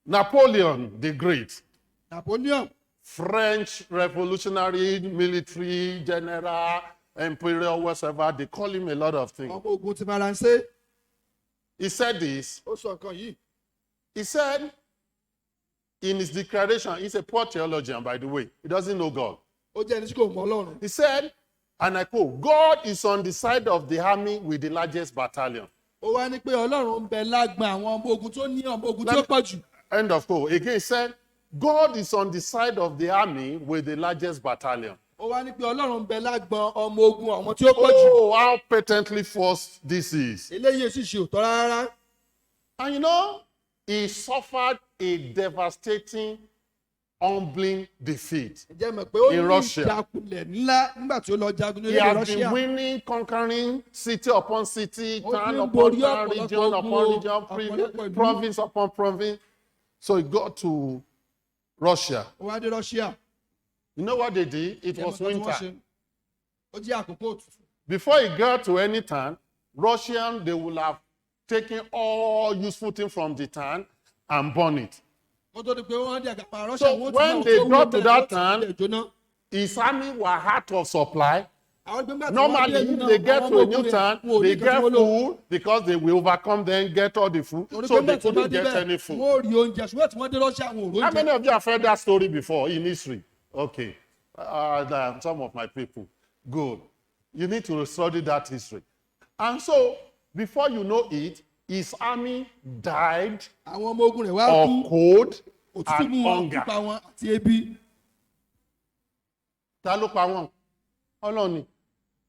Napoleon the Great, Napoleon, French revolutionary military general, imperial, whatever, they call him a lot of things. ọmọ ogun ti Faransé, He said this. ó sọ nǹkan yìí. He said in his declaration, he's a poor theologian, by the way. He doesn't know God. Ó jẹ́ ẹni tí kò mọ Ọlọ́run. He said, and I quote, God is on the side of the army with the largest battalion. Ó wá ní pé Ọlọ́run ń bẹ lágbọn àwọn ọmọ ogun tó ní ọmọ ogun tí ó pọ̀ jù. End of quote. Again, he said, God is on the side of the army with the largest battalion. Ó wá ní pé Ọlọ́run ń bẹ lágbọn ọmọ ogun àwọn tí ó pọ̀ jù. Oh, how patently false this is. Eléyìí sì ṣe òótọ́ rárá. And you know, he suffered a devastating, humbling defeat. Ǹjẹ́ mọ̀ pé ó In ní Russia. ìjákulẹ̀ ńlá nígbà tí ó lọ jagun ní He orílẹ̀ has Russia. been winning, conquering city upon city, Ó town ti ń upon borí town, ọ̀pọ̀lọpọ̀ region ogun upon o, region, ọ̀pọ̀lọpọ̀ ìlú. province upon province. So he got to Russia. Ó wá dé Russia. You know what they did? It Ǹjẹ́ was mọ̀ nǹkan tí wọ́n winter. ṣe? Ó jẹ́ àkókò òtútù. Before he got to any town, Russians, they would have taken all useful things from the town and burn it. Kó tó di pé wọ́n dé àgàpá Russia, So wọ́n ti when náà they tó got wúlò to bẹ́ẹ̀, that wọ́n ti town, lè jóná. his army were out of supply. Àwọn gbẹ́ngbà tí wọ́n dé Normally, ìlú if náà, they get àwọn to a ọmọ new ogun town, wọn ò ní they nǹkan tí get wọ́n lò. food because they will overcome them, get all the food. Torí So pé they nígbà tí wọ́n couldn't dé get any bẹ́ẹ̀, food. wọ́n ò rí oúnjẹ ṣùgbọ́n tí wọ́n dé Russia wọn ò rí How oúnjẹ. many of you have heard that story before in history? Okay. Some of my people. Good. You need to study that history. And so, before you know it, his army died Àwọn ọmọ ogun rẹ̀ wá kú. of cold Òtútù and mú wọn, hunger. pípa wọn àti ebi. Ta ló pa wọ́n? Ọlọ́run ni.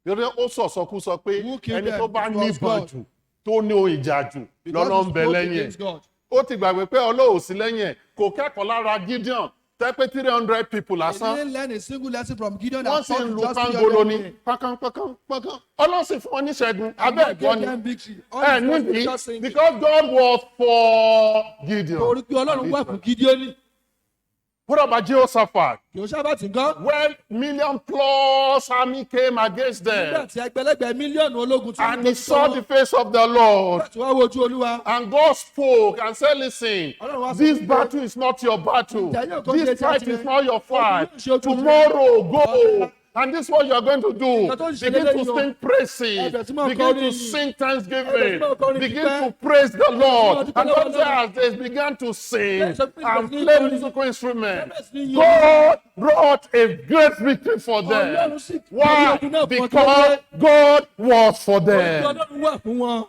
Yorùbá ó sọ̀sọ́kú sọ pé Who killed ẹni tó them? bá It ní was ìbọn God. jù tó ní ohun ìjà jù Because lọ́nà he ń bẹ spoke lẹ́yìn against ẹ̀. God. Ó ti gbàgbé pé Ọlọ́run ò sí lẹ́yìn ẹ̀ kò kẹ́kọ̀ọ́ lára Gideon tẹ́ pé 300 people He lásán. didn't learn a single lesson from Gideon Wọ́n and sì ń fought lu just pangolo ní 300 men. pákánpákánpákán. Ọlọ́run sì fún wọn ní ṣẹ́gun. And Abẹ́ God ẹ̀kọ́ gave ni. them victory. All Ẹ his forces were níbi just singing. because God was for Gideon. Torí pé Ọlọ́run wà fún Gideon. What about Jehoshaphat? Jehoshaphat ńkọ́? When million plus army came against Nígbà them tí ẹgbẹ̀lẹ́gbẹ̀ mílíọ̀nù ológun tí and he saw the face of the Lord. Nígbà tí wọ́n wojú Olúwa. And God spoke and said, listen, Ọlọ́run wá sọ this wípé, battle is not your battle. ìjà yóò kó This ṣe fight tiẹ̀. is not your fight. Ogun yóò ṣe ojú Tomorrow, go. Ọ̀la. And this is what you are going to do. Nǹkan tó ń ṣe Begin to lélẹ́yìí o. sing praises. Ẹbẹ̀ tí mo Begin kọrin to yìí. sing Ẹbẹ̀ tí thanksgiving. mo kọrin Begin dúpẹ́. to praise the Lord. Ẹbẹ̀ tí mo And dúpẹ́ God lọ́wọ́ said, as they began to sing Bẹ́ẹ̀ sọ pé and ìbẹ̀rẹ̀ sí ní play kọrin. musical instruments, Bẹ́ẹ̀ sì ní yìn. God brought a great victory for them. Ọlọ́run sì borí Why? ogun náà fún wọn Because God was for Torí pé them. Ọlọ́run wà fún wọn.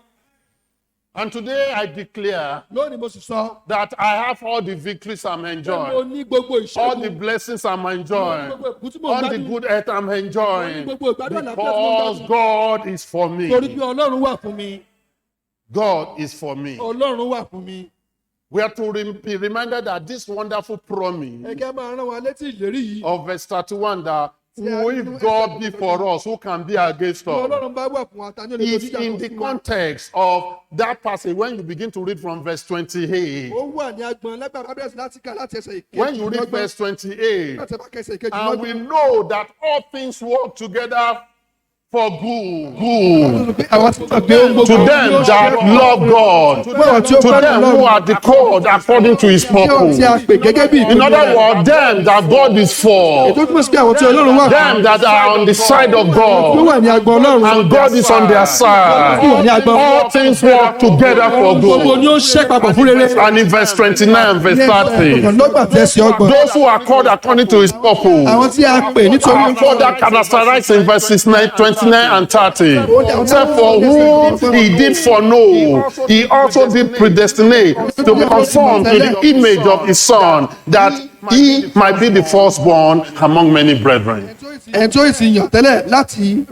And today I declare Lónìí mo sì sọ. that I have all the victories I'm Mo enjoying, ní gbogbo all the ìṣẹ́gun. blessings I'm Mo ní enjoying, gbogbo ìbùkún tí mo all the gbádùn. good health I'm enjoying, Mo ní gbogbo ìgbádùn àlàáfíà tí mo because gbádùn. God is for Torí me. pé Ọlọ́run wà fún mi. God is for me. Ọlọ́run wà fún mi. We are to be reminded that this wonderful promise Ẹgẹ́ máa rán wa létí ìlérí yìí. of verse 31 that if God be for us, who can be against Bí us? Ọlọ́run bá wà fún wa, ta ni ó lè It's dojú ìjà in kọ the sí wa? context of that passage when you begin to read from verse 28. Ó wà ní agbọ̀n lágbàá bábíyèsí láti kà láti ẹsẹ̀ When you read ìkejì verse 28, láti ẹ̀bá kẹsẹ̀ ìkejì and we lọ́gbọ̀n. know that all things work together for good. Good. Àwọn tí wọ́n gbé ohun To gbogbo them ní ó that ṣe love God. To them who are the called according to his purpose. tí a pè gẹ́gẹ́ bí In ìpínlẹ̀ other rẹ̀. words, them that God is for. Ètò túmọ̀ sí pé àwọn tí Ọlọ́run wà fún. Them that are on the side of Tó God. wà ní agbọ̀n Ọlọ́run. And God is on their side. Wà ní agbọ̀n. All things work together for Gbogbo ni good. ó ṣe papọ̀ fún rere. And in verse 29 and verse 30. Lọ́gbà tẹ̀sí ọgbọ̀n. Those who are called according to his purpose Àwọn tí a pè nítorí are further characterized in verses 29 and 30. Except for whom he did foreknow, he also did predestinate to be conformed to the image of his son, that he might be the firstborn among many brethren. tó ẹni tó sì yàn tẹ́lẹ̀ láti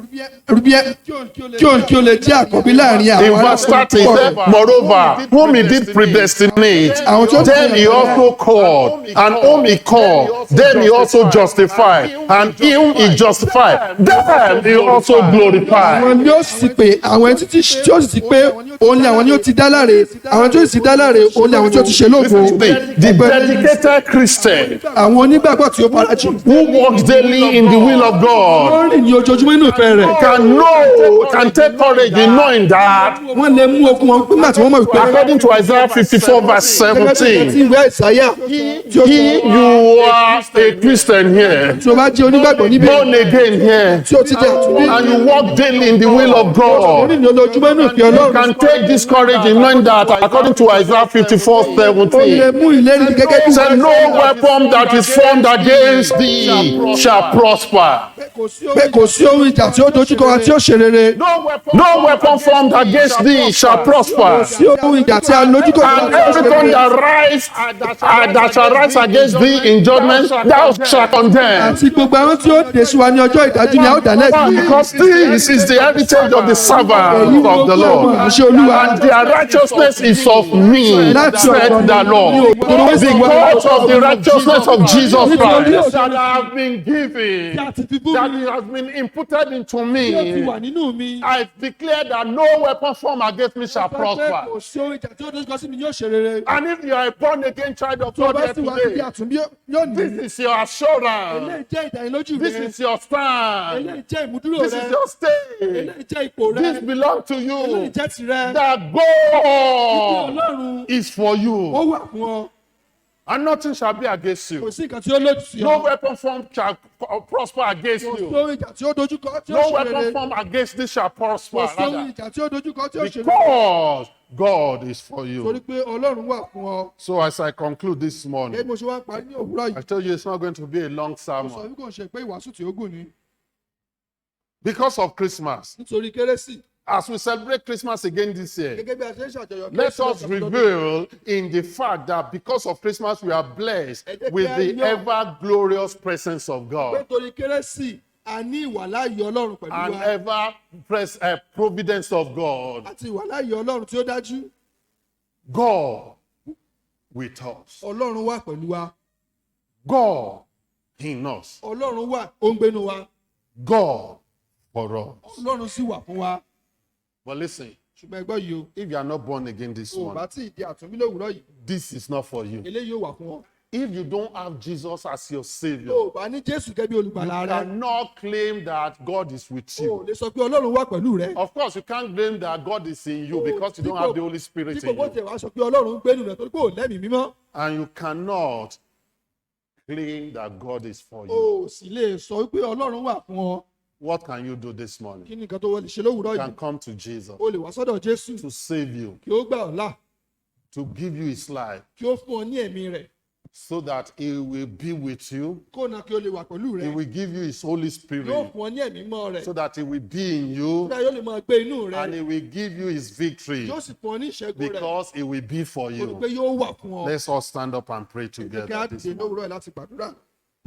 kí o lè jẹ́ àkọ́bí láàrin In àwọn verse 30, he said, moreover, whom he did predestinate, then he also called, and whom he called, then he also justified, and him he justified, then he also glorified. àwọn ni ó sì pé àwọn ẹni tí ó sì ti pé òun ni àwọn ni ó ti dá láre àwọn tí ó sì dá láre òun ni àwọn tí ó ti ṣe lógo. The dedicated Christian àwọn onígbàgbọ́ tí ó farajì who walks daily in the will of God wọ́n rìn ní ojoojúmọ́ inú ìfẹ́ rẹ̀ can take courage in knowing that, wọ́n lè mú okun wọn nígbà tí wọ́n mọ̀ wípé according to Isaiah 54 verse gẹ́gẹ́ bí 17, ìwé Àìsáyà tí ó you are a Christian here, tí o bá jẹ́ onígbàgbọ́ níbẹ̀ born again here, tí o ti jẹ́ àtúndí and you walk daily in the will of God. rìn ní ojoojúmọ́ inú ìfẹ́ You Ọlọ́run can take this courage in knowing that, according to Isaiah 54 o lè 17, mú ìlérí gẹ́gẹ́ bí said, no weapon that is formed against thee shall prosper. pé kò sí ohun ìjà tí ó dojúkọ wa tí ó ṣe rere No weapon formed against thee shall prosper. sí ohun ìjà tí a lójúkọ wa And tí ó every ṣe tongue rere that shall rise against thee in judgment, thou shalt condemn. àti gbogbo àwọn tí ó dé sí wa ní ọjọ́ ìdájú ni a ó dá lẹ́bi. Because this is the heritage of the servants of the Lord, and their righteousness is of me, said the Lord. Because of the righteousness of Jesus Christ that have been given, that has been imputed into me, I declare that no weapon formed against me shall prosper. And if you are a born again child of God here today, this is your assurance. This is your stand. This is your state. This belongs to you. That God is for you. And nothing shall be against you. No weapon formed shall prosper against you. No weapon formed against this shall prosper. Rather. Because God is for you. So as I conclude this morning, I tell you it's not going to be a long sermon. Because of Christmas, as we celebrate Christmas again this year, let us reveal in the fact that because of Christmas we are blessed with the ever glorious presence of God and ever providence of God. God with us. God in us. God for us. But listen, if you are not born again this morning, this is not for you. If you don't have Jesus as your Savior, you cannot claim that God is with you. Of course, you can't claim that God is in you because you don't have the Holy Spirit in you. And you cannot claim that God is for you. What can you do this morning? You can come to Jesus to save you, to give you his life, so that he will be with you. He will give you his Holy Spirit, so that he will be in you, and he will give you his victory, because he will be for you. Let's all stand up and pray together this morning.